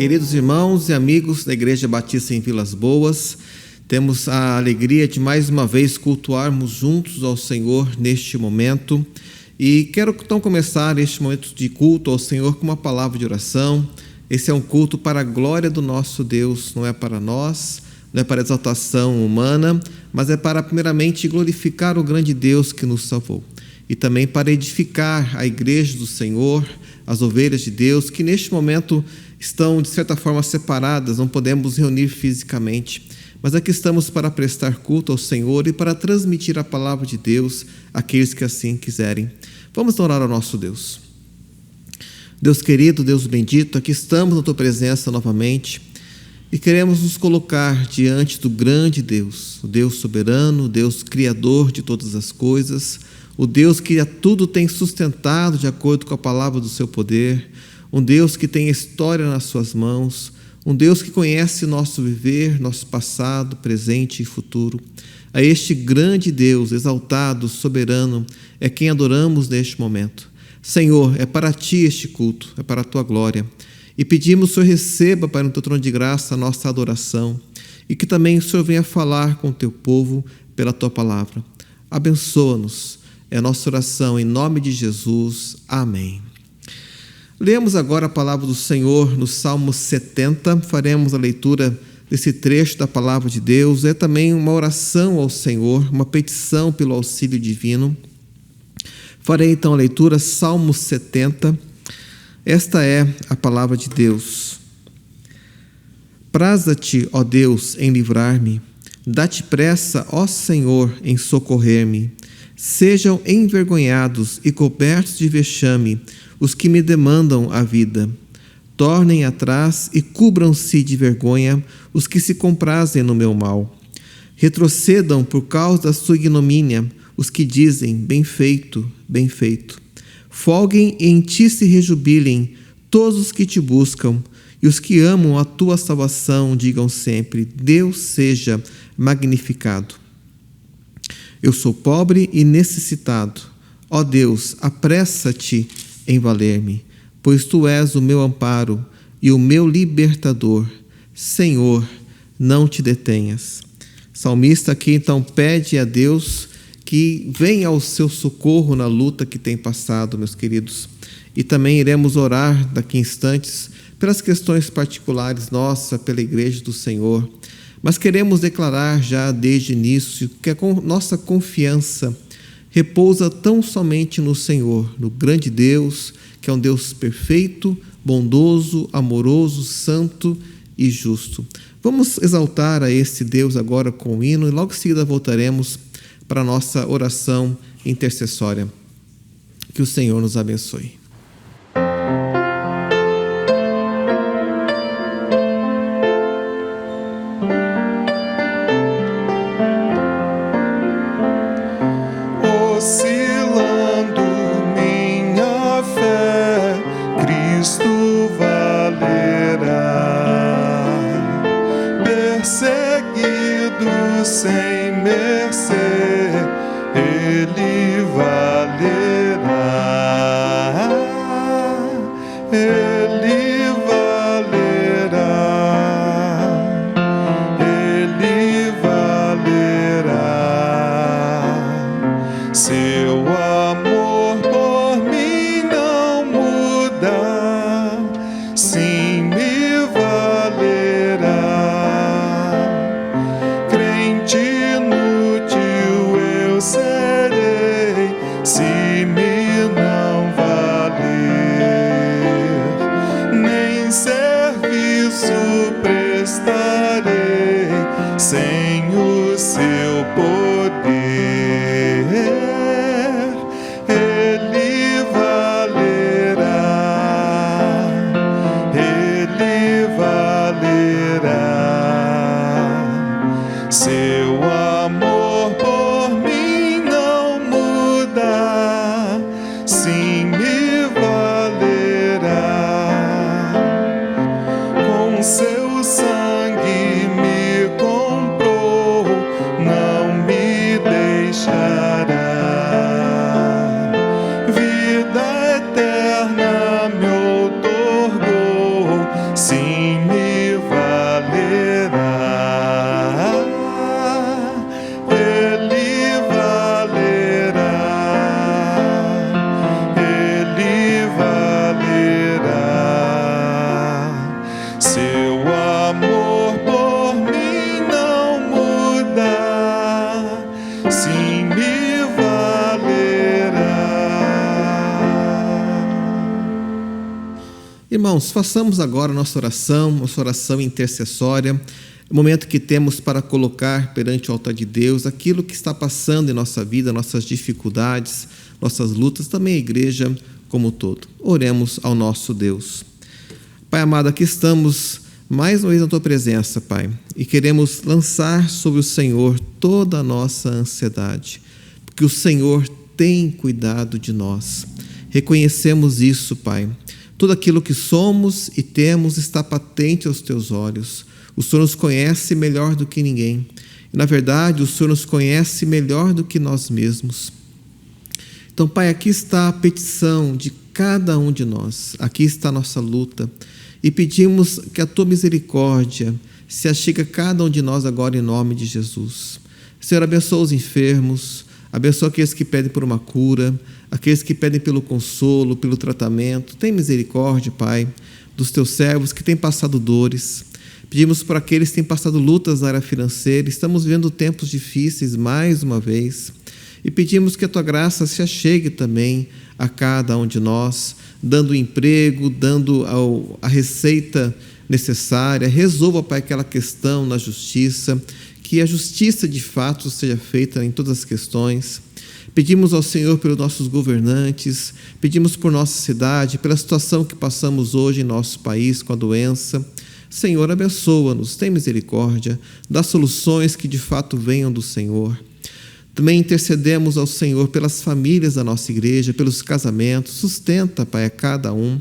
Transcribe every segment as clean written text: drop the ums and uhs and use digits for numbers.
Queridos irmãos e amigos da Igreja Batista em Vilas Boas, temos a alegria de mais uma vez cultuarmos juntos ao Senhor neste momento. E quero então começar este momento de culto ao Senhor com uma palavra de oração. Esse é um culto para a glória do nosso Deus, não é para nós, não é para exaltação humana, mas é para primeiramente glorificar o grande Deus que nos salvou. E também para edificar a igreja do Senhor, as ovelhas de Deus, que neste momento estão de certa forma separadas, não podemos reunir fisicamente, mas aqui estamos para prestar culto ao Senhor e para transmitir a palavra de Deus àqueles que assim quiserem. Vamos orar ao nosso Deus. Deus querido, Deus bendito, aqui estamos na Tua presença novamente e queremos nos colocar diante do grande Deus, o Deus soberano, o Deus criador de todas as coisas, o Deus que a tudo tem sustentado de acordo com a palavra do Seu poder, um Deus que tem a história nas Suas mãos, um Deus que conhece nosso viver, nosso passado, presente e futuro. A este grande Deus, exaltado, soberano, é quem adoramos neste momento. Senhor, é para Ti este culto, é para a Tua glória. E pedimos que o Senhor receba para o Teu trono de graça a nossa adoração e que também o Senhor venha falar com o Teu povo pela Tua palavra. Abençoa-nos. É a nossa oração em nome de Jesus. Amém. Lemos agora a palavra do Senhor no Salmo 70. Faremos a leitura desse trecho da palavra de Deus. É também uma oração ao Senhor, uma petição pelo auxílio divino. Farei então a leitura, Salmo 70. Esta é a palavra de Deus. Praza-te, ó Deus, em livrar-me. Dá-te pressa, ó Senhor, em socorrer-me. Sejam envergonhados e cobertos de vexame os que me demandam a vida. Tornem atrás e cubram-se de vergonha os que se comprazem no meu mal. Retrocedam por causa da sua ignomínia os que dizem, bem feito, bem feito. Folguem e em ti se rejubilem todos os que te buscam, e os que amam a tua salvação digam sempre, Deus seja magnificado. Eu sou pobre e necessitado. Ó Deus, apressa-te em valer-me, pois Tu és o meu amparo e o meu libertador. Senhor, não te detenhas. O salmista aqui então pede a Deus que venha ao seu socorro na luta que tem passado, meus queridos. E também iremos orar daqui a instantes pelas questões particulares nossa, pela igreja do Senhor. Mas queremos declarar já desde o início que a nossa confiança repousa tão somente no Senhor, no grande Deus, que é um Deus perfeito, bondoso, amoroso, santo e justo. Vamos exaltar a esse Deus agora com o hino e logo em seguida voltaremos para a nossa oração intercessória. Que o Senhor nos abençoe. Oscilando minha fé, Cristo valerá. Perseguido sem mercê, Ele valerá. Ele valerá. Ele valerá. Seu amor por mim não muda, sim me valerá. Crente inútil eu serei, se me não valer, nem serviço prestarei sem o seu poder. Ele valerá, Ele valerá. Seu amor por mim não muda, sim me valerá. Com seu sangue me comprou, não me sim me valerá. Irmãos, façamos agora nossa oração intercessória, o momento que temos para colocar perante o altar de Deus aquilo que está passando em nossa vida, nossas dificuldades, nossas lutas, também a igreja como um todo. Oremos ao nosso Deus. Pai amado, aqui estamos mais uma vez na Tua presença, Pai, e queremos lançar sobre o Senhor toda a nossa ansiedade, porque o Senhor tem cuidado de nós. Reconhecemos isso, Pai. Tudo aquilo que somos e temos está patente aos Teus olhos. O Senhor nos conhece melhor do que ninguém. E, na verdade, o Senhor nos conhece melhor do que nós mesmos. Então, Pai, aqui está a petição de cada um de nós. Aqui está a nossa luta. E pedimos que a Tua misericórdia se achegue a cada um de nós agora em nome de Jesus. Senhor, abençoa os enfermos, abençoa aqueles que pedem por uma cura, aqueles que pedem pelo consolo, pelo tratamento. Tem misericórdia, Pai, dos Teus servos que têm passado dores. Pedimos por aqueles que têm passado lutas na área financeira. Estamos vivendo tempos difíceis mais uma vez. E pedimos que a Tua graça se achegue também a cada um de nós, dando emprego, dando a receita necessária. Resolva, Pai, aquela questão na justiça, que a justiça de fato seja feita em todas as questões. Pedimos ao Senhor pelos nossos governantes, pedimos por nossa cidade, pela situação que passamos hoje em nosso país com a doença. Senhor, abençoa-nos, tem misericórdia, dá soluções que de fato venham do Senhor. Também intercedemos ao Senhor pelas famílias da nossa igreja, pelos casamentos. Sustenta, Pai, a cada um.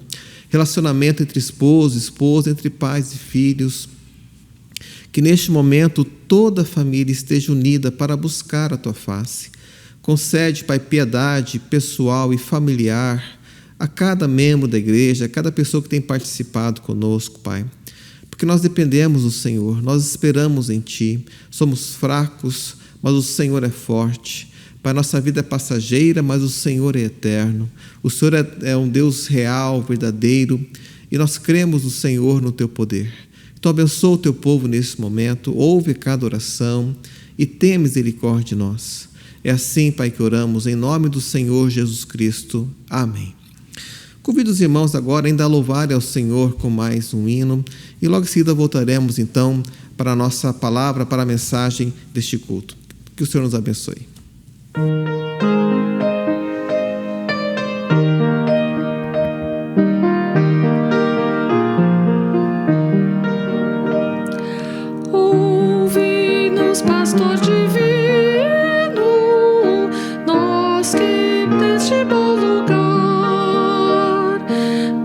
Relacionamento entre esposo e esposa, entre pais e filhos. Que neste momento toda a família esteja unida para buscar a Tua face. Concede, Pai, piedade pessoal e familiar a cada membro da igreja, a cada pessoa que tem participado conosco, Pai. Porque nós dependemos do Senhor, nós esperamos em Ti. Somos fracos, mas o Senhor é forte. Pai, nossa vida é passageira, mas o Senhor é eterno. O Senhor é um Deus real, verdadeiro, e nós cremos no Senhor, no Teu poder. Então abençoa o Teu povo nesse momento, ouve cada oração e tenha misericórdia de nós. É assim, Pai, que oramos, em nome do Senhor Jesus Cristo. Amém. Convido os irmãos agora ainda a louvarem ao Senhor com mais um hino, e logo em seguida voltaremos então para a nossa palavra, para a mensagem deste culto. Que o Senhor nos abençoe. Ouve-nos, pastor divino, nós que neste bom lugar,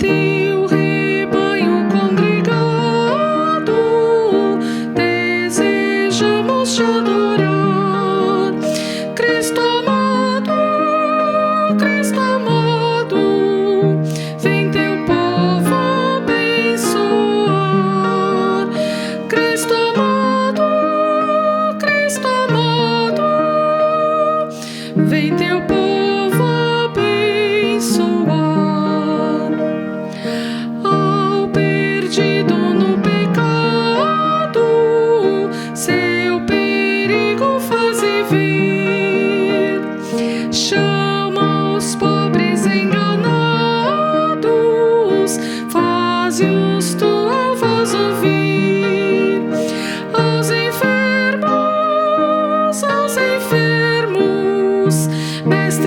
teu rebanho congregado, desejamos te adorar. Cristo amado, vem teu povo abençoar. Cristo amado, vem teu povo abençoar. Ao perdido no pecado, seu perigo faze ver. Chama os pobres enganados, faze-os tua voz ouvir. Aos enfermos, mestre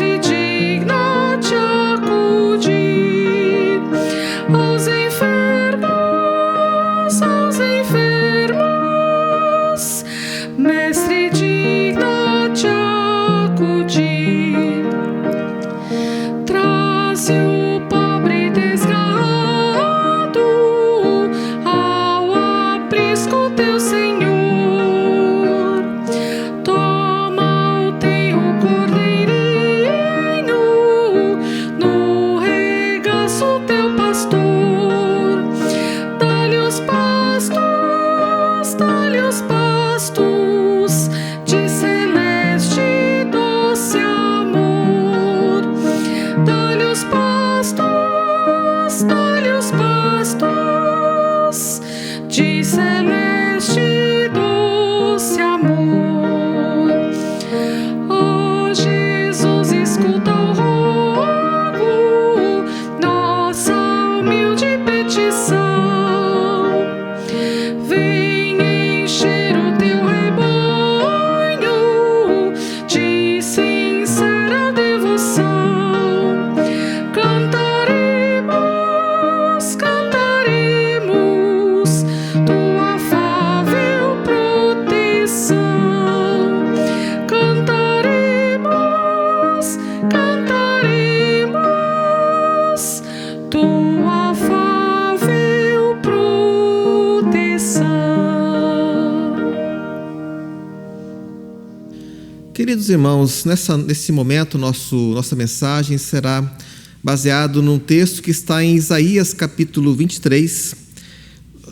Queridos irmãos, nesse momento nossa mensagem será baseado num texto que está em Isaías capítulo 23,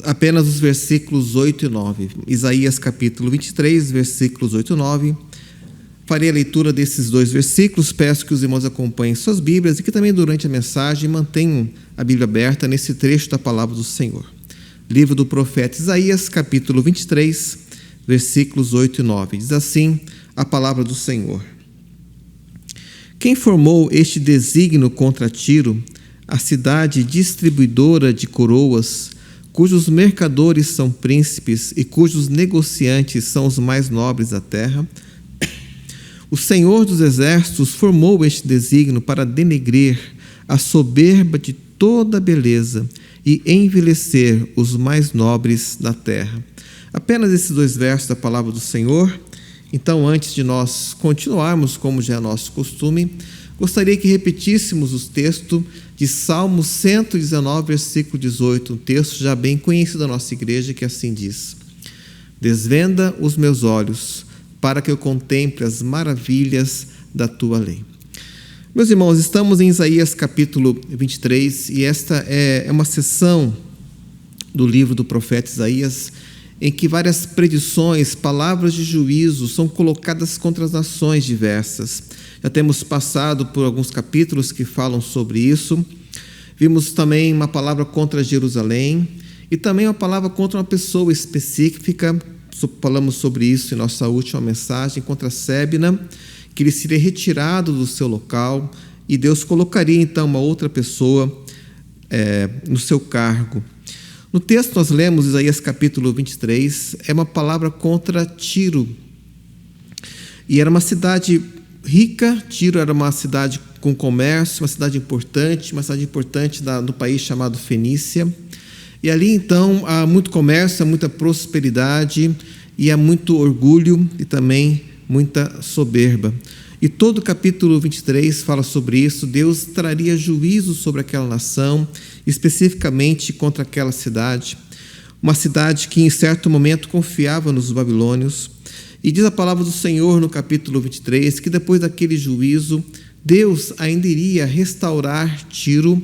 apenas os versículos 8 e 9. Isaías capítulo 23, versículos 8 e 9. Farei a leitura desses dois versículos, peço que os irmãos acompanhem suas Bíblias e que também durante a mensagem mantenham a Bíblia aberta nesse trecho da palavra do Senhor. Livro do profeta Isaías, capítulo 23, versículos 8 e 9. Diz assim a palavra do Senhor: Quem formou este desígnio contra Tiro, a cidade distribuidora de coroas, cujos mercadores são príncipes e cujos negociantes são os mais nobres da terra? O Senhor dos Exércitos formou este desígnio para denegrir a soberba de toda a beleza e envilecer os mais nobres da terra. Apenas esses dois versos da palavra do Senhor. Então, antes de nós continuarmos, como já é nosso costume, gostaria que repetíssemos o texto de Salmo 119, versículo 18, um texto já bem conhecido da nossa igreja, que assim diz: Desvenda os meus olhos, para que eu contemple as maravilhas da tua lei. Meus irmãos, estamos em Isaías capítulo 23, e esta é uma sessão do livro do profeta Isaías, em que várias predições, palavras de juízo são colocadas contra as nações diversas. Já temos passado por alguns capítulos que falam sobre isso. Vimos também uma palavra contra Jerusalém e também uma palavra contra uma pessoa específica. Falamos sobre isso em nossa última mensagem, contra Sébina, que ele seria retirado do seu local e Deus colocaria então uma outra pessoa no seu cargo. No texto nós lemos Isaías capítulo 23, é uma palavra contra Tiro. E era uma cidade rica, Tiro era uma cidade com comércio, uma cidade importante do país chamado Fenícia. E ali então há muito comércio, há muita prosperidade e há muito orgulho e também muita soberba. E todo o capítulo 23 fala sobre isso. Deus traria juízo sobre aquela nação, especificamente contra aquela cidade. Uma cidade que em certo momento confiava nos babilônios. E diz a palavra do Senhor no capítulo 23 que depois daquele juízo, Deus ainda iria restaurar Tiro.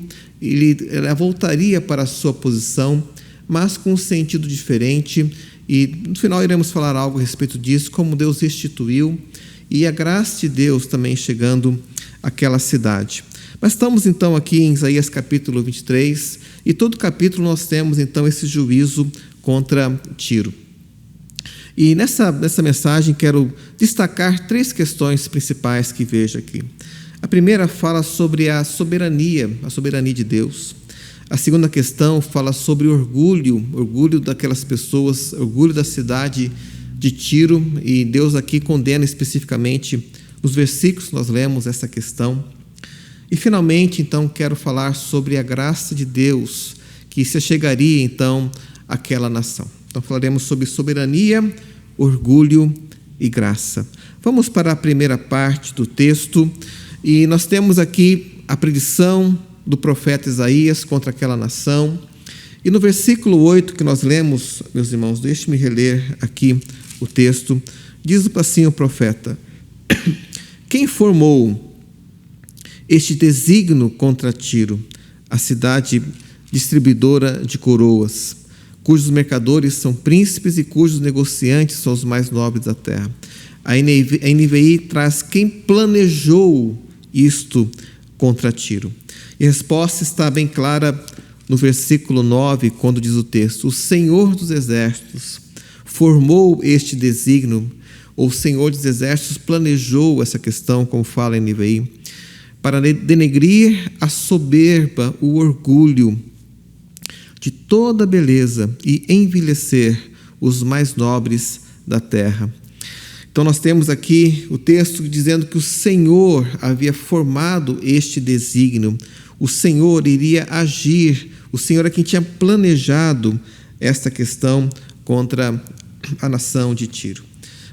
Ela voltaria para a sua posição, mas com um sentido diferente, e no final iremos falar algo a respeito disso, como Deus restituiu, e a graça de Deus também chegando àquela cidade. Mas estamos então aqui em Isaías capítulo 23, e todo capítulo nós temos então esse juízo contra Tiro. E nessa mensagem quero destacar três questões principais que vejo aqui. A primeira fala sobre a soberania de Deus. A segunda questão fala sobre orgulho daquelas pessoas, orgulho da cidade de Tiro, e Deus aqui condena especificamente, nos versículos que nós lemos essa questão. E finalmente, então, quero falar sobre a graça de Deus, que se chegaria então àquela nação. Então falaremos sobre soberania, orgulho e graça. Vamos para a primeira parte do texto. E nós temos aqui a predição do profeta Isaías contra aquela nação. E no versículo 8 que nós lemos, meus irmãos, deixe-me reler aqui o texto. Diz assim o profeta: Quem formou este desígnio contra Tiro, a cidade distribuidora de coroas, cujos mercadores são príncipes e cujos negociantes são os mais nobres da terra? A NVI traz: quem planejou isto contra Tiro? E a resposta está bem clara no versículo 9, quando diz o texto: o Senhor dos Exércitos formou este desígnio, ou o Senhor dos Exércitos planejou essa questão, como fala a NVI, para denegrir a soberba, o orgulho de toda a beleza e envilecer os mais nobres da terra. Então nós temos aqui o texto dizendo que o Senhor havia formado este desígnio, o Senhor iria agir, o Senhor é quem tinha planejado esta questão contra a nação de Tiro.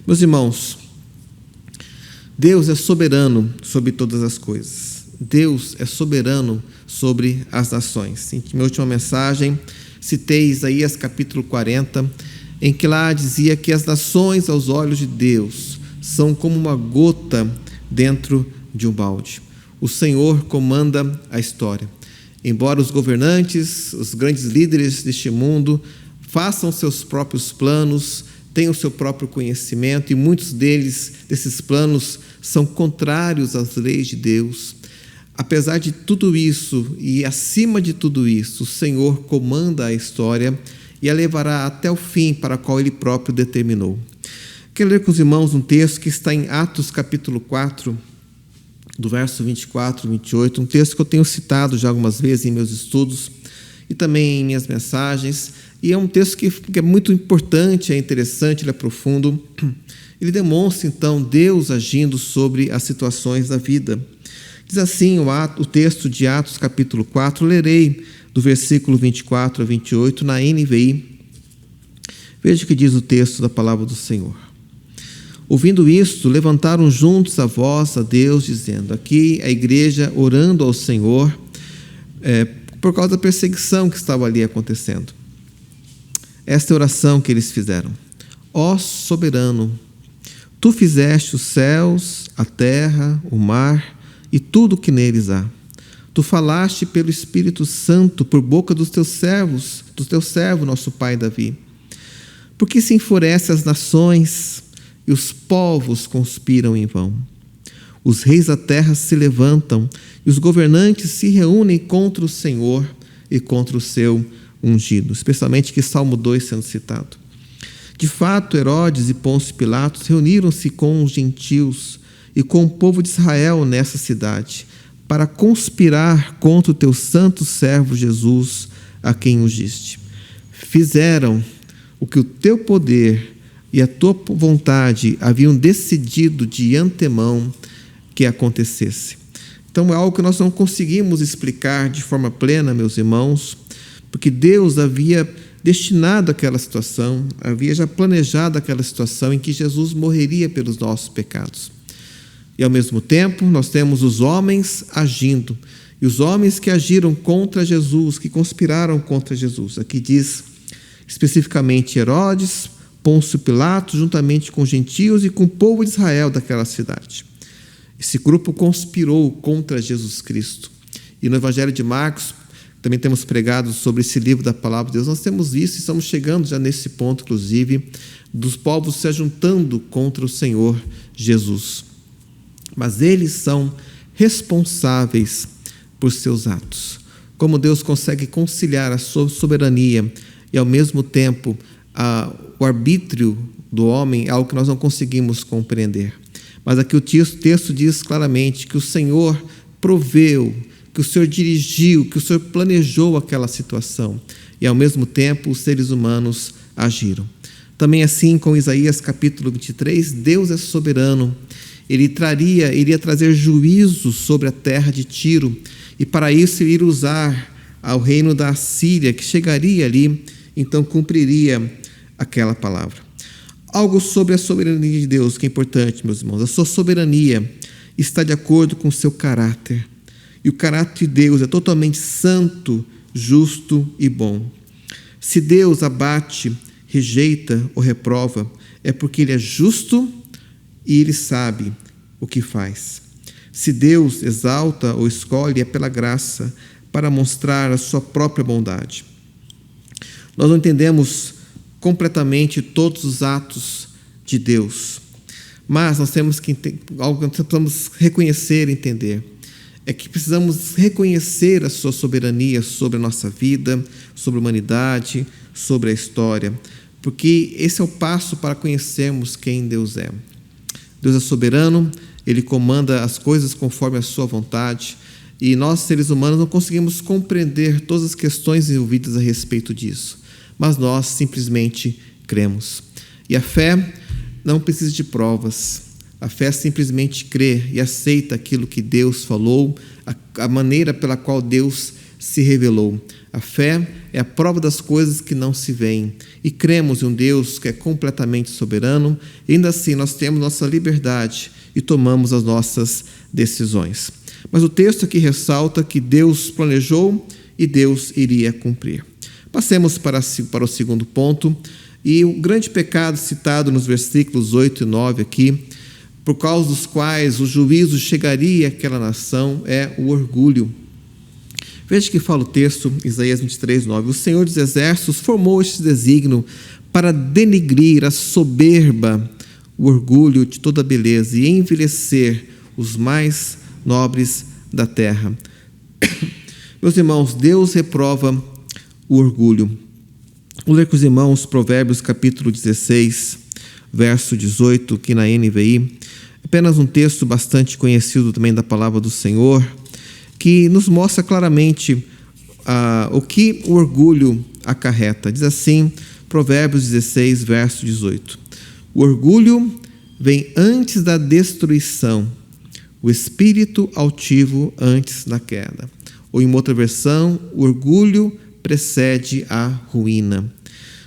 Meus irmãos, Deus é soberano sobre todas as coisas. Deus é soberano sobre as nações. Em minha última mensagem, citei Isaías capítulo 40, em que lá dizia que as nações aos olhos de Deus são como uma gota dentro de um balde. O Senhor comanda a história. Embora os governantes, os grandes líderes deste mundo façam seus próprios planos, tenham o seu próprio conhecimento, e muitos desses planos são contrários às leis de Deus, apesar de tudo isso e acima de tudo isso, o Senhor comanda a história e a levará até o fim para o qual Ele próprio determinou. Quero ler com os irmãos um texto que está em Atos capítulo 4, do verso 24 e 28, um texto que eu tenho citado já algumas vezes em meus estudos e também em minhas mensagens, e é um texto que é muito importante, é interessante, ele é profundo. Ele demonstra, então, Deus agindo sobre as situações da vida. Diz assim o texto de Atos capítulo 4, lerei do versículo 24 a 28 na NVI. Veja o que diz o texto da palavra do Senhor. Ouvindo isto, levantaram juntos a voz a Deus, dizendo, aqui a igreja orando ao Senhor, por causa da perseguição que estava ali acontecendo. Esta é a oração que eles fizeram. Ó soberano, tu fizeste os céus, a terra, o mar e tudo o que neles há. Tu falaste pelo Espírito Santo por boca dos teus servos, do teu servo, nosso pai Davi. Por que se enfurecem as nações e os povos conspiram em vão? Os reis da terra se levantam e os governantes se reúnem contra o Senhor e contra o seu ungido. Especialmente que Salmo 2 sendo citado. De fato, Herodes e Pôncio Pilatos reuniram-se com os gentios e com o povo de Israel nessa cidade, para conspirar contra o teu santo servo Jesus, a quem ungiste. Fizeram o que o teu poder e a tua vontade haviam decidido de antemão que acontecesse. Então é algo que nós não conseguimos explicar de forma plena, meus irmãos, porque Deus havia destinado aquela situação, havia já planejado aquela situação em que Jesus morreria pelos nossos pecados. E ao mesmo tempo nós temos os homens agindo, e os homens que agiram contra Jesus, que conspiraram contra Jesus. Aqui diz especificamente Herodes, Pôncio Pilatos, juntamente com os gentios e com o povo de Israel daquela cidade. Esse grupo conspirou contra Jesus Cristo. E no Evangelho de Marcos, também temos pregado sobre esse livro da Palavra de Deus, nós temos visto, e estamos chegando já nesse ponto, inclusive, dos povos se ajuntando contra o Senhor Jesus. Mas eles são responsáveis por seus atos. Como Deus consegue conciliar a sua soberania e, ao mesmo tempo, o arbítrio do homem é algo que nós não conseguimos compreender. Mas aqui o texto diz claramente que o Senhor proveu, que o Senhor dirigiu, que o Senhor planejou aquela situação. E, ao mesmo tempo, os seres humanos agiram. Também assim, com Isaías capítulo 23, Deus é soberano. Ele iria trazer juízo sobre a terra de Tiro. E, para isso, ele iria usar ao reino da Assíria, que chegaria ali, então cumpriria aquela palavra. Algo sobre a soberania de Deus que é importante, meus irmãos. A sua soberania está de acordo com o seu caráter. E o caráter de Deus é totalmente santo, justo e bom. Se Deus abate, rejeita ou reprova, é porque Ele é justo e Ele sabe o que faz. Se Deus exalta ou escolhe, é pela graça, para mostrar a sua própria bondade. Nós não entendemos completamente todos os atos de Deus, mas nós temos algo que nós precisamos reconhecer e entender. É que precisamos reconhecer a sua soberania sobre a nossa vida, sobre a humanidade, sobre a história, porque esse é o passo para conhecermos quem Deus é. Deus é soberano, Ele comanda as coisas conforme a sua vontade, e nós, seres humanos, não conseguimos compreender todas as questões envolvidas a respeito disso, mas nós simplesmente cremos. E a fé não precisa de provas. A fé simplesmente crê e aceita aquilo que Deus falou, a maneira pela qual Deus se revelou. A fé é a prova das coisas que não se veem. E cremos em um Deus que é completamente soberano, e ainda assim nós temos nossa liberdade e tomamos as nossas decisões. Mas o texto aqui ressalta que Deus planejou e Deus iria cumprir. Passemos para o segundo ponto. E o grande pecado citado nos versículos 8 e 9 aqui, por causa dos quais o juízo chegaria àquela nação, é o orgulho. Veja que fala o texto, Isaías 23, 9. O Senhor dos Exércitos formou este desígnio para denegrir a soberba, o orgulho de toda beleza e envelhecer os mais nobres da terra. Meus irmãos, Deus reprova o orgulho. Vou ler com os irmãos Provérbios capítulo 16, verso 18, que na NVI, apenas um texto bastante conhecido também da palavra do Senhor, que nos mostra claramente o que o orgulho acarreta. Diz assim, Provérbios 16, verso 18. O orgulho vem antes da destruição, o espírito altivo antes da queda. Ou em uma outra versão, o orgulho precede a ruína.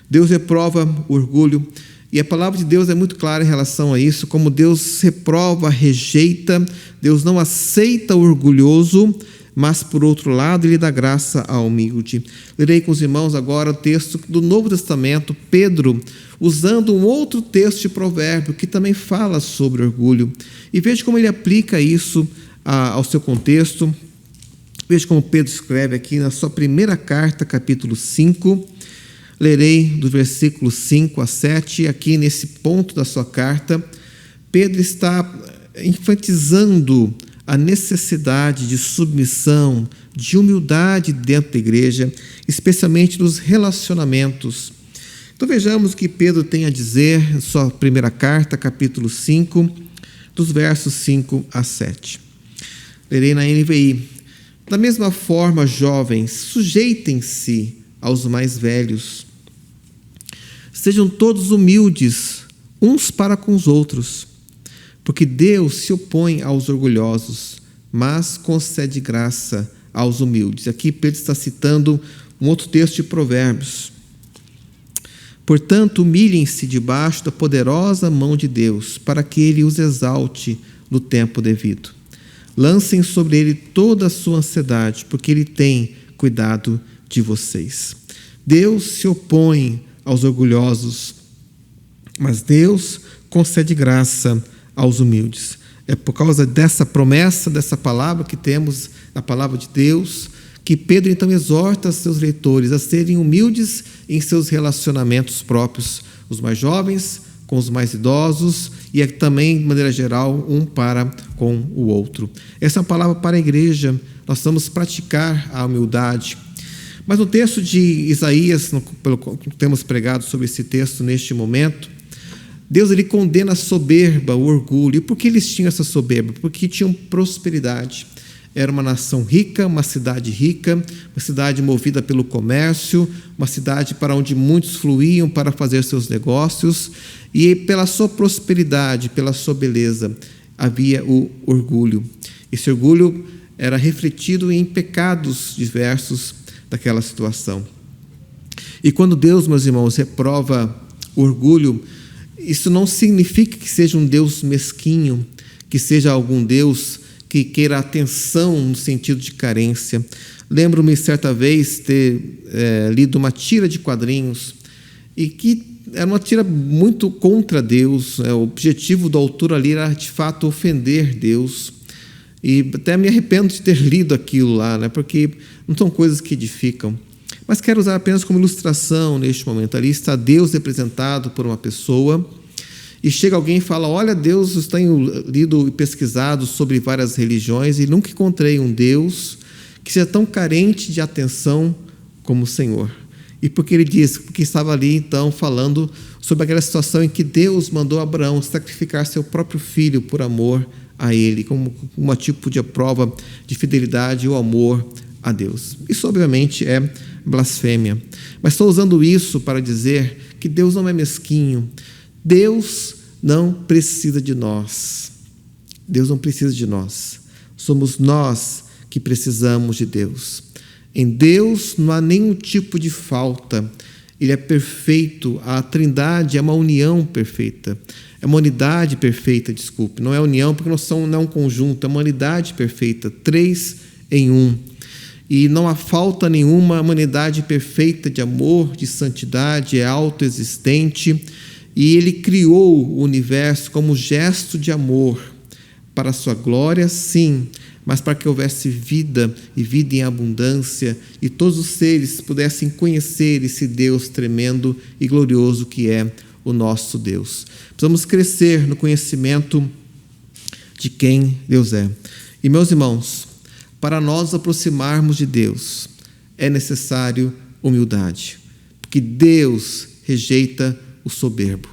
Deus reprova o orgulho, e a palavra de Deus é muito clara em relação a isso, como Deus reprova, rejeita, Deus não aceita o orgulhoso, mas, por outro lado, Ele dá graça ao humilde. Lerei com os irmãos agora o texto do Novo Testamento, Pedro, usando um outro texto de provérbio, que também fala sobre orgulho. E veja como ele aplica isso ao seu contexto. Veja como Pedro escreve aqui na sua primeira carta, capítulo 5. Lerei do versículo 5 a 7. Aqui nesse ponto da sua carta, Pedro está enfatizando a necessidade de submissão, de humildade dentro da igreja, especialmente nos relacionamentos. Então vejamos o que Pedro tem a dizer em sua primeira carta, capítulo 5, dos versos 5 a 7. Lerei na NVI. Da mesma forma, jovens, sujeitem-se aos mais velhos. Sejam todos humildes, uns para com os outros, porque Deus se opõe aos orgulhosos, mas concede graça aos humildes. Aqui Pedro está citando um outro texto de Provérbios. Portanto, humilhem-se debaixo da poderosa mão de Deus, para que Ele os exalte no tempo devido. Lancem sobre Ele toda a sua ansiedade, porque Ele tem cuidado de vocês. Deus se opõe aos orgulhosos, mas Deus concede graça aos humildes. É por causa dessa promessa, dessa palavra que temos, a palavra de Deus, que Pedro então exorta seus leitores a serem humildes em seus relacionamentos próprios, os mais jovens com os mais idosos e também, de maneira geral, um para com o outro. Essa é uma palavra para a igreja, nós vamos praticar a humildade. Mas no texto de Isaías, pelo que temos pregado sobre esse texto neste momento, Deus ele condena a soberba, o orgulho. E por que eles tinham essa soberba? Porque tinham prosperidade. Era uma nação rica, uma cidade movida pelo comércio, uma cidade para onde muitos fluíam para fazer seus negócios. E pela sua prosperidade, pela sua beleza, havia o orgulho. Esse orgulho era refletido em pecados diversos daquela situação. E quando Deus, meus irmãos, reprova o orgulho, isso não significa que seja um Deus mesquinho, que seja algum Deus que queira atenção no sentido de carência. Lembro-me certa vez ter lido uma tira de quadrinhos e que era uma tira muito contra Deus. O objetivo do autor ali era de fato ofender Deus. E até me arrependo de ter lido aquilo lá, porque não são coisas que edificam. Mas quero usar apenas como ilustração neste momento. Ali está Deus representado por uma pessoa, e chega alguém e fala: olha, Deus, eu tenho lido e pesquisado sobre várias religiões e nunca encontrei um Deus que seja tão carente de atenção como o Senhor. E porque ele diz, porque estava ali então falando sobre aquela situação em que Deus mandou Abraão sacrificar seu próprio filho por amor a ele, como um tipo de prova de fidelidade ou amor a Deus. Isso obviamente é blasfêmia, mas estou usando isso para dizer que Deus não é mesquinho. Deus não precisa de nós. Deus não precisa de nós. Somos nós que precisamos de Deus. Em Deus não há nenhum tipo de falta. Ele é perfeito. A Trindade é uma união perfeita. É uma unidade perfeita, desculpe. Não é união porque não é um conjunto, é uma unidade perfeita. 3 em 1. E não há falta nenhuma, uma unidade perfeita de amor, de santidade, é autoexistente. e Ele criou o universo como gesto de amor, para a sua glória, sim, mas para que houvesse vida e vida em abundância, e todos os seres pudessem conhecer esse Deus tremendo e glorioso que é o nosso Deus. Precisamos crescer no conhecimento de quem Deus é. E, meus irmãos, para nós nos aproximarmos de Deus, é necessário humildade, porque Deus rejeita o soberbo.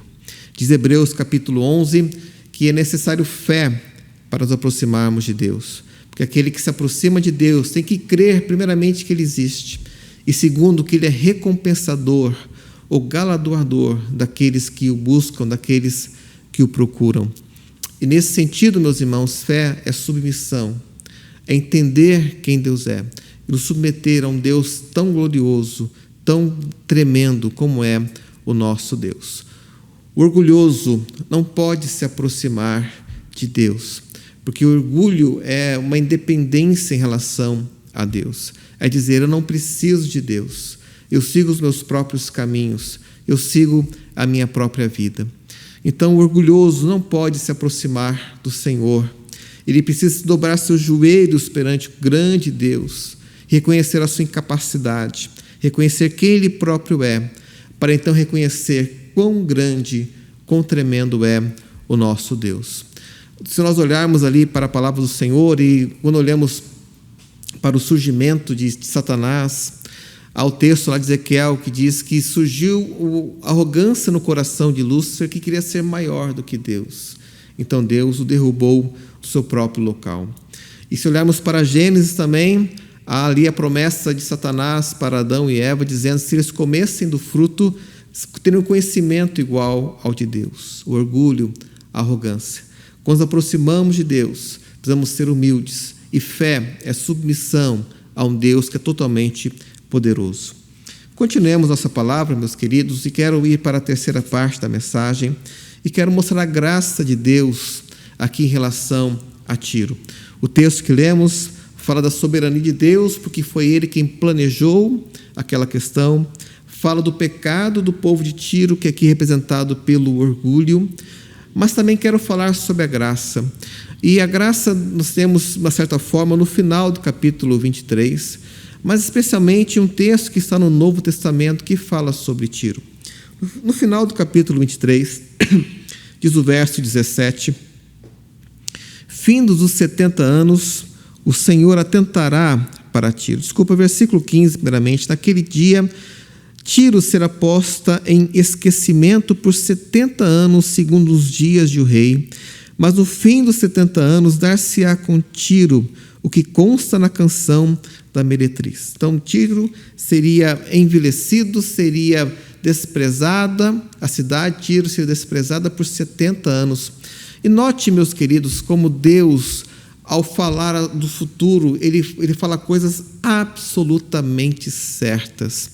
Diz Hebreus capítulo 11 que é necessário fé para nos aproximarmos de Deus, porque aquele que se aproxima de Deus tem que crer primeiramente que Ele existe, e segundo, que Ele é recompensador ou galardoador daqueles que o buscam, daqueles que o procuram. E nesse sentido, meus irmãos, fé é submissão, é entender quem Deus é, e nos submeter a um Deus tão glorioso, tão tremendo como é o nosso Deus. O orgulhoso não pode se aproximar de Deus, porque o orgulho é uma independência em relação a Deus. É dizer, eu não preciso de Deus, eu sigo os meus próprios caminhos, eu sigo a minha própria vida. Então, o orgulhoso não pode se aproximar do Senhor. Ele precisa dobrar seus joelhos perante o grande Deus, reconhecer a sua incapacidade, reconhecer quem Ele próprio é, para então reconhecer quão grande, quão tremendo é o nosso Deus. Se nós olharmos ali para a palavra do Senhor e quando olhamos para o surgimento de Satanás, há o texto lá de Ezequiel que diz que surgiu a arrogância no coração de Lúcifer, que queria ser maior do que Deus. Então Deus o derrubou do seu próprio local. E se olharmos para Gênesis também, há ali a promessa de Satanás para Adão e Eva, dizendo que se eles comessem do fruto, teriam conhecimento igual ao de Deus. O orgulho, a arrogância. Quando nos aproximamos de Deus, precisamos ser humildes. E fé é submissão a um Deus que é totalmente poderoso. Continuemos nossa palavra, meus queridos, e quero ir para a terceira parte da mensagem e quero mostrar a graça de Deus aqui em relação a Tiro. O texto que lemos fala da soberania de Deus, porque foi Ele quem planejou aquela questão. Fala do pecado do povo de Tiro, que é aqui representado pelo orgulho, mas também quero falar sobre a graça. E a graça nós temos, de uma certa forma, no final do capítulo 23, mas especialmente um texto que está no Novo Testamento que fala sobre Tiro. No final do capítulo 23, diz o verso 17, findos os 70 anos, o Senhor atentará para Tiro. Versículo 15, primeiramente, naquele dia, Tiro será posta em esquecimento por 70 anos, segundo os dias de o rei, mas no fim dos 70 anos dar-se-á com Tiro o que consta na canção da meretriz. Então, Tiro seria envelhecido, seria desprezada, a cidade de Tiro seria desprezada por 70 anos. E note, meus queridos, como Deus, ao falar do futuro, ele fala coisas absolutamente certas.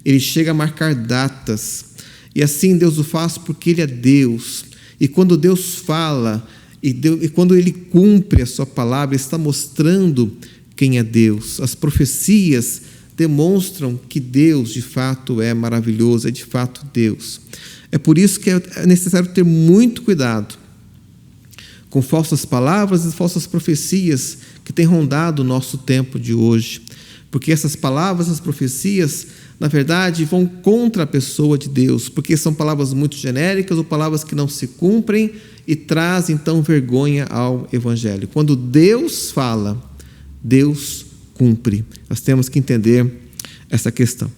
Ele chega a marcar datas. E assim Deus o faz porque Ele é Deus. E quando Deus fala, e quando Ele cumpre a sua palavra, está mostrando quem é Deus. As profecias demonstram que Deus, de fato, é maravilhoso, é de fato Deus. É por isso que é necessário ter muito cuidado com falsas palavras e falsas profecias que têm rondado o nosso tempo de hoje. Porque essas palavras, essas profecias, na verdade, vão contra a pessoa de Deus, porque são palavras muito genéricas ou palavras que não se cumprem e trazem, então, vergonha ao Evangelho. Quando Deus fala, Deus cumpre. Nós temos que entender essa questão.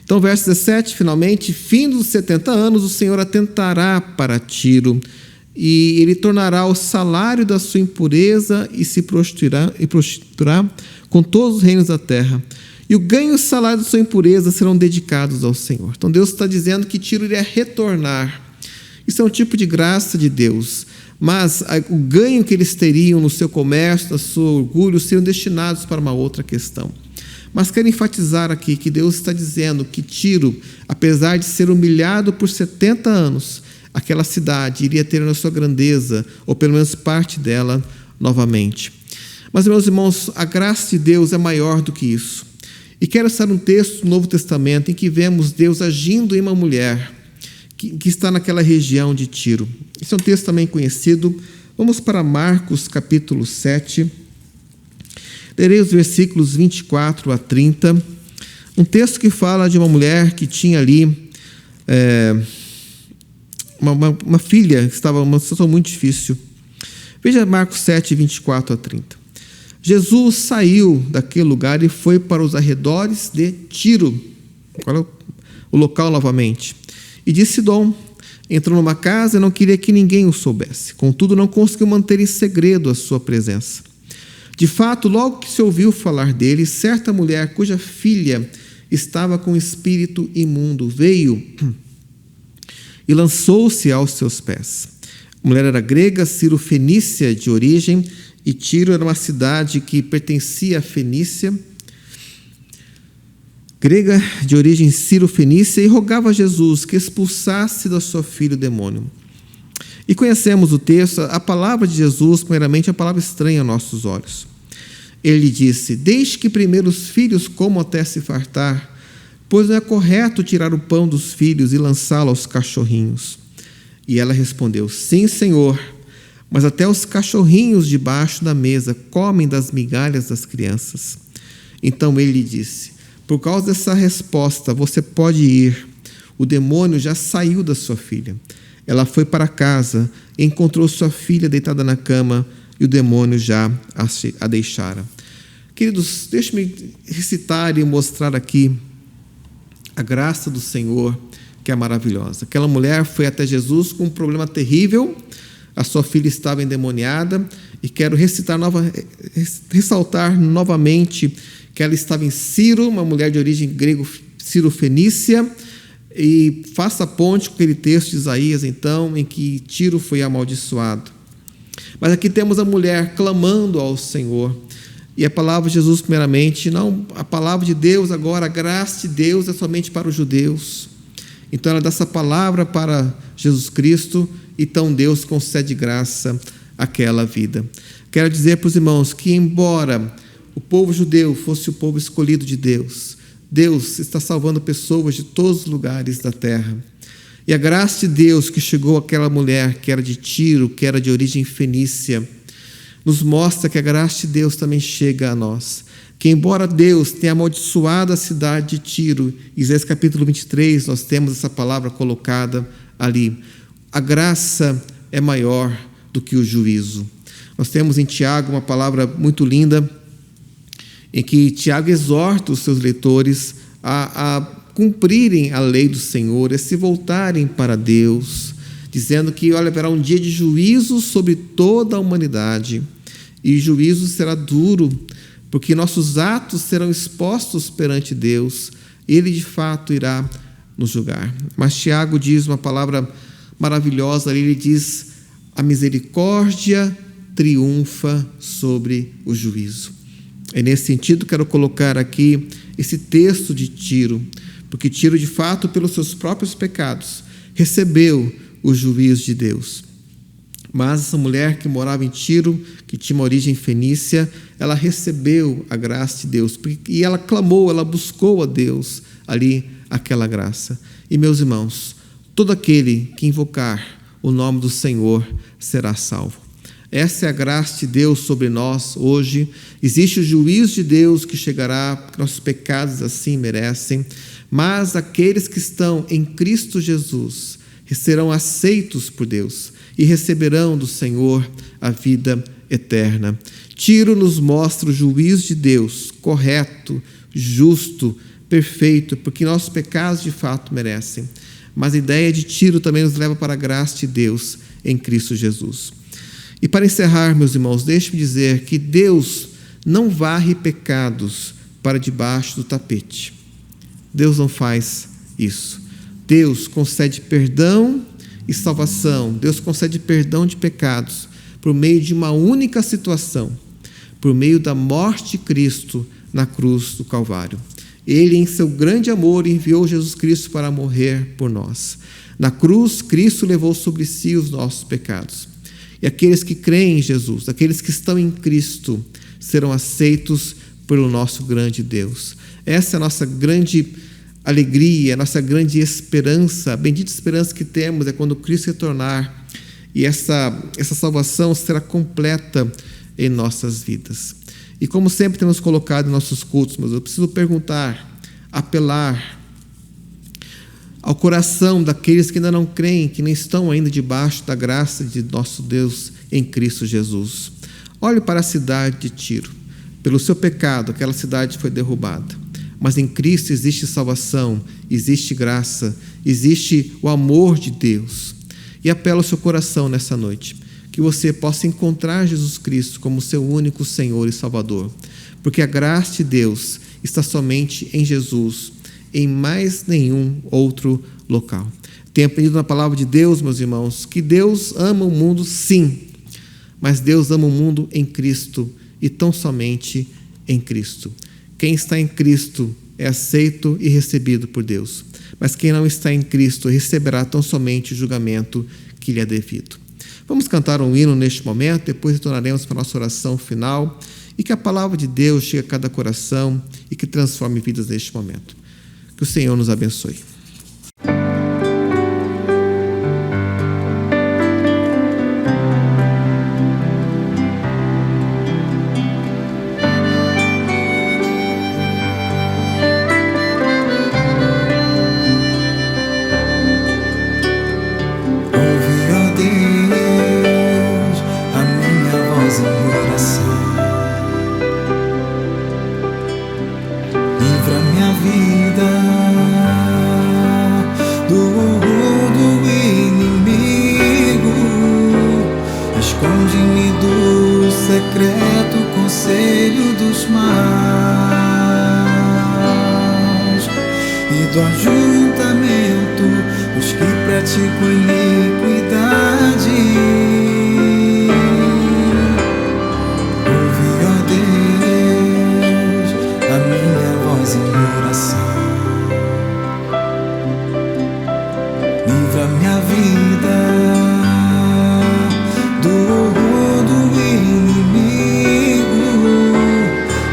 Então, verso 17, finalmente, fim dos 70 anos, o Senhor atentará para Tiro, e ele tornará o salário da sua impureza e se prostituirá com todos os reinos da terra. E o ganho e o salário da sua impureza serão dedicados ao Senhor. Então Deus está dizendo que Tiro iria retornar. Isso é um tipo de graça de Deus. Mas o ganho que eles teriam no seu comércio, no seu orgulho, seriam destinados para uma outra questão. Mas quero enfatizar aqui que Deus está dizendo que Tiro, apesar de ser humilhado por 70 anos, aquela cidade iria ter a sua grandeza, ou pelo menos parte dela, novamente. Mas, meus irmãos, a graça de Deus é maior do que isso. E quero citar um texto do Novo Testamento em que vemos Deus agindo em uma mulher que está naquela região de Tiro. Esse é um texto também conhecido. Vamos para Marcos, capítulo 7. Lerei os versículos 24 a 30. Um texto que fala de uma mulher que tinha ali uma filha que estava numa situação muito difícil. Veja Marcos 7, 24 a 30. Jesus saiu daquele lugar e foi para os arredores de Tiro. Qual é o local novamente? E de Sidom. Entrou numa casa e não queria que ninguém o soubesse. Contudo, não conseguiu manter em segredo a sua presença. De fato, logo que se ouviu falar dele, certa mulher cuja filha estava com espírito imundo veio e lançou-se aos seus pés. A mulher era grega, Ciro-fenícia de origem, e Tiro era uma cidade que pertencia à Fenícia. Grega de origem Ciro-fenícia, e rogava a Jesus que expulsasse da sua filha o demônio. E conhecemos o texto, a palavra de Jesus, primeiramente, é uma palavra estranha aos nossos olhos. Ele disse: deixe que primeiro os filhos comam até se fartar, pois não é correto tirar o pão dos filhos e lançá-lo aos cachorrinhos. E ela respondeu: sim, Senhor, mas até os cachorrinhos debaixo da mesa comem das migalhas das crianças. Então ele lhe disse: por causa dessa resposta, você pode ir. O demônio já saiu da sua filha. Ela foi para casa e encontrou sua filha deitada na cama, e o demônio já a deixara. Queridos, deixe-me recitar e mostrar aqui a graça do Senhor, que é maravilhosa. Aquela mulher foi até Jesus com um problema terrível. A sua filha estava endemoniada, e quero ressaltar novamente que ela estava em Ciro, uma mulher de origem grego, Ciro-fenícia, e faça a ponte com aquele texto de Isaías, então, em que Tiro foi amaldiçoado. Mas aqui temos a mulher clamando ao Senhor, e a palavra de Jesus, primeiramente, não a palavra de Deus agora, a graça de Deus é somente para os judeus. Então ela dá essa palavra para Jesus Cristo, então Deus concede graça àquela vida. Quero dizer para os irmãos que, embora o povo judeu fosse o povo escolhido de Deus, Deus está salvando pessoas de todos os lugares da terra. E a graça de Deus que chegou àquela mulher que era de Tiro, que era de origem fenícia, nos mostra que a graça de Deus também chega a nós. Que embora Deus tenha amaldiçoado a cidade de Tiro, Isaías capítulo 23, nós temos essa palavra colocada ali. A graça é maior do que o juízo. Nós temos em Tiago uma palavra muito linda, em que Tiago exorta os seus leitores a cumprirem a lei do Senhor, a se voltarem para Deus, dizendo que, olha, haverá um dia de juízo sobre toda a humanidade, e o juízo será duro, porque nossos atos serão expostos perante Deus, Ele de fato irá nos julgar. Mas Tiago diz uma palavra maravilhosa ali, ele diz: a misericórdia triunfa sobre o juízo. É nesse sentido que quero colocar aqui esse texto de Tiro, porque Tiro, de fato, pelos seus próprios pecados, recebeu o juízo de Deus. Mas essa mulher que morava em Tiro, que tinha uma origem fenícia, ela recebeu a graça de Deus, e ela clamou, ela buscou a Deus ali aquela graça. E, meus irmãos, todo aquele que invocar o nome do Senhor será salvo. Essa é a graça de Deus sobre nós hoje. Existe o juízo de Deus que chegará, porque nossos pecados assim merecem, mas aqueles que estão em Cristo Jesus serão aceitos por Deus e receberão do Senhor a vida eterna. Tiro nos mostra o juízo de Deus, correto, justo, perfeito, porque nossos pecados de fato merecem. Mas a ideia de Tiro também nos leva para a graça de Deus em Cristo Jesus. E para encerrar, meus irmãos, deixe-me dizer que Deus não varre pecados para debaixo do tapete. Deus não faz isso. Deus concede perdão e salvação. Deus concede perdão de pecados por meio de uma única situação, por meio da morte de Cristo na cruz do Calvário. Ele, em seu grande amor, enviou Jesus Cristo para morrer por nós. Na cruz, Cristo levou sobre si os nossos pecados. E aqueles que creem em Jesus, aqueles que estão em Cristo, serão aceitos pelo nosso grande Deus. Essa é a nossa grande alegria, a nossa grande esperança, a bendita esperança que temos é quando Cristo retornar e essa salvação será completa em nossas vidas. E como sempre temos colocado em nossos cultos, mas eu preciso perguntar, apelar ao coração daqueles que ainda não creem, que nem estão ainda debaixo da graça de nosso Deus em Cristo Jesus. Olhe para a cidade de Tiro. Pelo seu pecado, aquela cidade foi derrubada. Mas em Cristo existe salvação, existe graça, existe o amor de Deus. E apelo ao seu coração nessa noite, que você possa encontrar Jesus Cristo como seu único Senhor e Salvador. Porque a graça de Deus está somente em Jesus, em mais nenhum outro local. Tenho aprendido na palavra de Deus, meus irmãos, que Deus ama o mundo sim, mas Deus ama o mundo em Cristo e tão somente em Cristo. Quem está em Cristo é aceito e recebido por Deus, mas quem não está em Cristo receberá tão somente o julgamento que lhe é devido. Vamos cantar um hino neste momento, depois retornaremos para a nossa oração final e que a palavra de Deus chegue a cada coração e que transforme vidas neste momento. Que o Senhor nos abençoe. Secreto conselho dos maus e do ajuntamento dos que praticam iniquidade. Ouve, ó Deus, a minha voz em oração. Livra minha vida do horror do inimigo,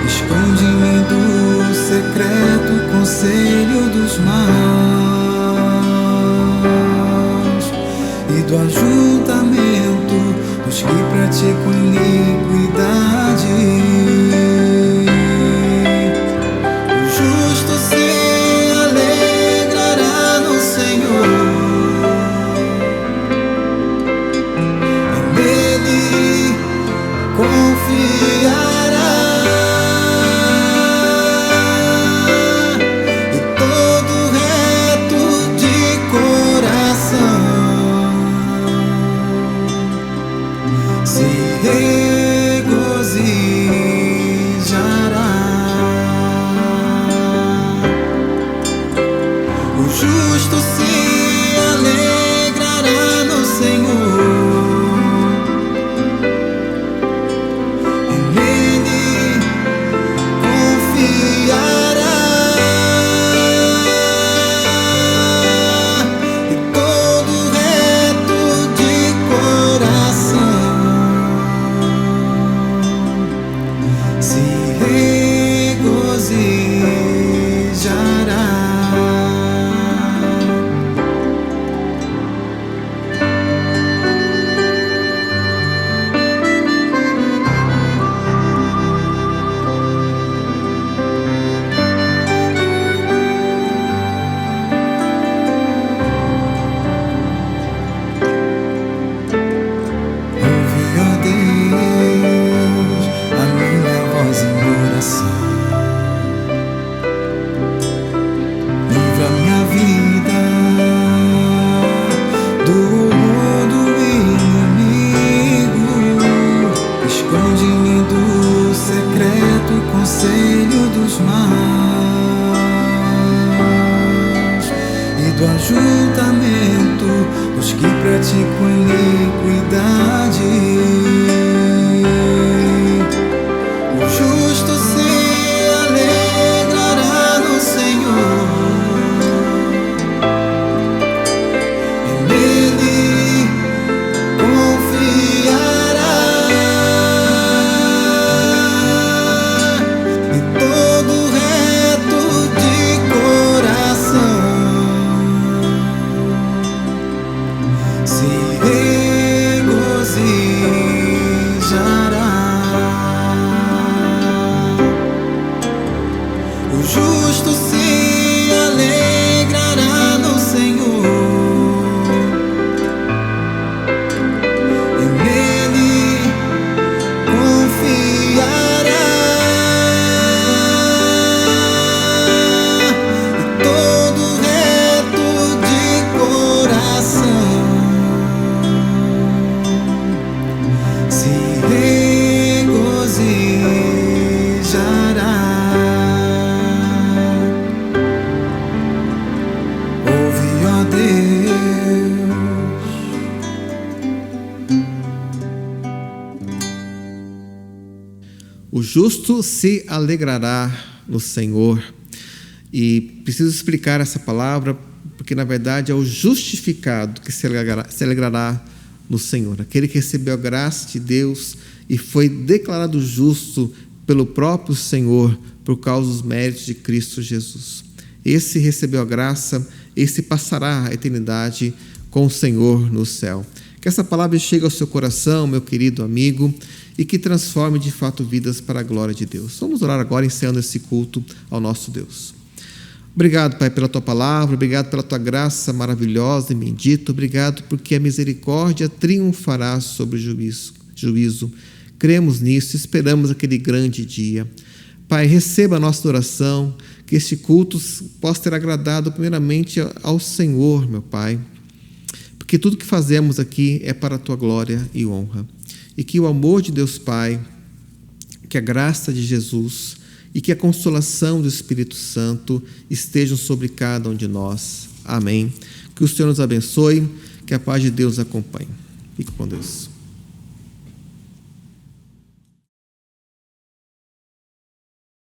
esconde-me do secreto conselho dos maus e do ajuntamento dos que praticam iniquidade. O justo se alegrará no Senhor, confiará, e todo reto de coração se regozijará. O justo se alegrará no Senhor, conselho dos maus e do ajuntamento dos que praticam iniquidade. O justo se alegrará no Senhor, e nele confiará. Todo reto de coração O justo se alegrará no Senhor. E preciso explicar essa palavra, porque na verdade é o justificado que se alegrará no Senhor. Aquele que recebeu a graça de Deus e foi declarado justo pelo próprio Senhor por causa dos méritos de Cristo Jesus. Esse recebeu a graça, esse passará a eternidade com o Senhor no céu. Que essa palavra chegue ao seu coração, meu querido amigo, e que transforme de fato vidas para a glória de Deus. Vamos orar agora, encerrando esse culto ao nosso Deus. Obrigado, Pai, pela Tua palavra, obrigado pela Tua graça maravilhosa e bendita, obrigado porque a misericórdia triunfará sobre o juízo. Cremos nisso, esperamos aquele grande dia. Pai, receba a nossa oração, que este culto possa ter agradado primeiramente ao Senhor, meu Pai, porque tudo que fazemos aqui é para a Tua glória e honra. E que o amor de Deus Pai, que a graça de Jesus e que a consolação do Espírito Santo estejam sobre cada um de nós. Amém. Que o Senhor nos abençoe, que a paz de Deus acompanhe. Fique com Deus.